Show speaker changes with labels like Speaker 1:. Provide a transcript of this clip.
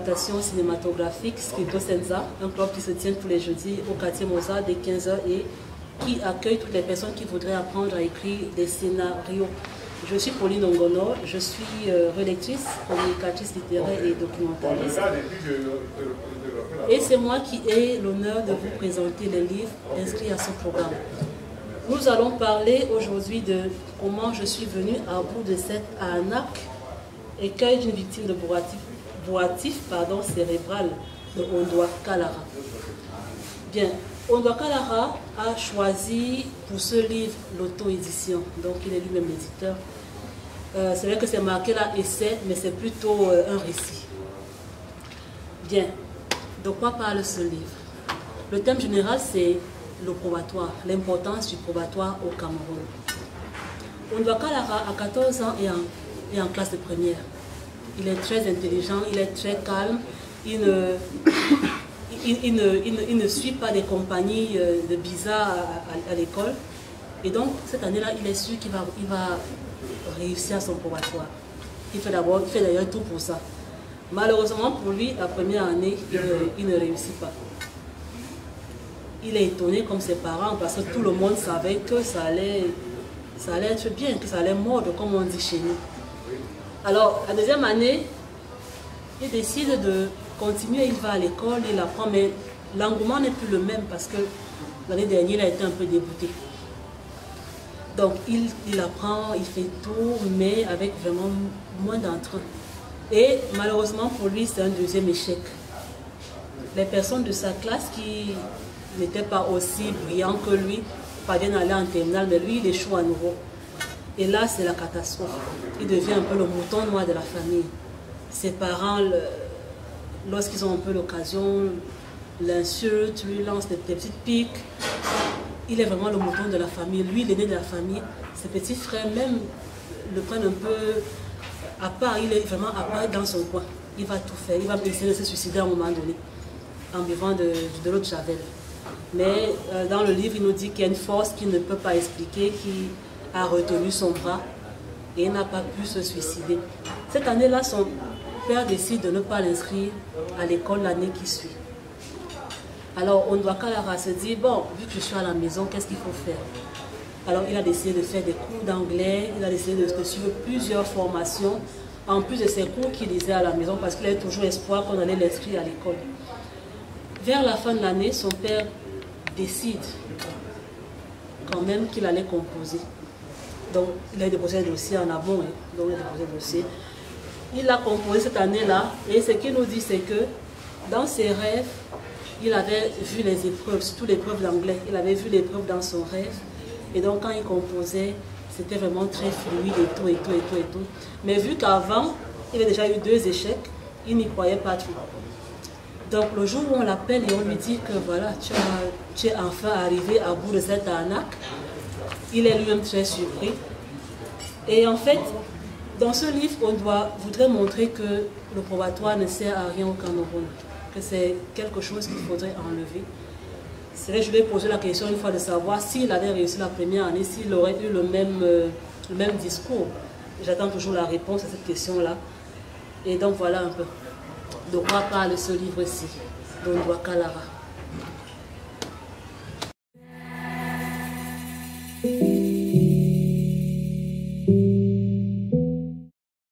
Speaker 1: d'adaptation cinématographique Scripto Senza, un club qui se tient tous les jeudis au quartier Mozart dès 15 h et qui accueille toutes les personnes qui voudraient apprendre à écrire des scénarios. Je suis Pauline Ongono, je suis rédactrice, communicatrice littéraire et documentaliste. Et c'est moi qui ai l'honneur de vous présenter les livres inscrits à ce programme. Nous allons parler aujourd'hui de comment je suis venue à bout de cette arnaque, écueil d'une victime de bourratif cérébral de Ondwa Kalara. Bien, Ondwa Kalara a choisi pour ce livre l'auto-édition, donc il est lui-même l'éditeur. C'est vrai que c'est marqué là essai, mais c'est plutôt un récit. Bien, de quoi parle ce livre? Le thème général, c'est le probatoire, l'importance du probatoire au Cameroun. Ondwa Kalara a 14 ans et en classe de première. Il est très intelligent, il est très calme, il ne suit pas des compagnies de bizarres à l'école. Et donc, cette année-là, il est sûr qu'il va réussir son probatoire. Il fait d'ailleurs tout pour ça. Malheureusement pour lui, la première année, il ne réussit pas. Il est étonné comme ses parents parce que tout le monde savait que ça allait être bien, que ça allait mordre, comme on dit chez nous. Alors, la deuxième année, il décide de continuer, il va à l'école, il apprend, mais l'engouement n'est plus le même parce que l'année dernière, il a été un peu dégoûté. Donc, il apprend, il fait tout, mais avec vraiment moins d'entrain. Et malheureusement pour lui, c'est un deuxième échec. Les personnes de sa classe qui n'étaient pas aussi brillants que lui parviennent à aller en terminale, mais lui, il échoue à nouveau. Et là, c'est la catastrophe. Il devient un peu le mouton noir de la famille. Ses parents, lorsqu'ils ont un peu l'occasion, l'insultent, lui lancent des petites piques. Il est vraiment le mouton de la famille. Lui, l'aîné de la famille, ses petits frères même le prennent un peu à part. Il est vraiment à part dans son coin. Il va tout faire. Il va essayer de se suicider à un moment donné en buvant de l'eau de Javel. Mais dans le livre, il nous dit qu'il y a une force qu'il ne peut pas expliquer, qui a retenu son bras et il n'a pas pu se suicider. Cette année-là, son père décide de ne pas l'inscrire à l'école l'année qui suit. Alors, Ondwa Kalara se dit, bon, vu que je suis à la maison, qu'est-ce qu'il faut faire? Alors, il a décidé de faire des cours d'anglais, il a décidé de suivre plusieurs formations, en plus de ses cours qu'il lisait à la maison, parce qu'il avait toujours espoir qu'on allait l'inscrire à l'école. Vers la fin de l'année, son père décide quand même qu'il allait composer. Donc, il a déposé un dossier en amont, donc il a déposé un dossier. Il a composé cette année-là, et ce qu'il nous dit, c'est que dans ses rêves, il avait vu les épreuves, surtout l'épreuve d'anglais. Il avait vu l'épreuve dans son rêve. Et donc, quand il composait, c'était vraiment très fluide et tout, et tout, et tout, et tout. Mais vu qu'avant, il avait déjà eu 2 échecs, il n'y croyait pas trop. Donc, le jour où on l'appelle et on lui dit que voilà, tu es enfin arrivé à bout de cette arnaque, il est lui-même très surpris. Et en fait, dans ce livre, on voudrait montrer que le probatoire ne sert à rien au Cameroun, que c'est quelque chose qu'il faudrait enlever. C'est vrai que je lui ai posé la question une fois de savoir s'il avait réussi la première année, s'il aurait eu le même discours. J'attends toujours la réponse à cette question-là. Et donc voilà un peu de quoi parle ce livre-ci, d'Ondwa Kalara.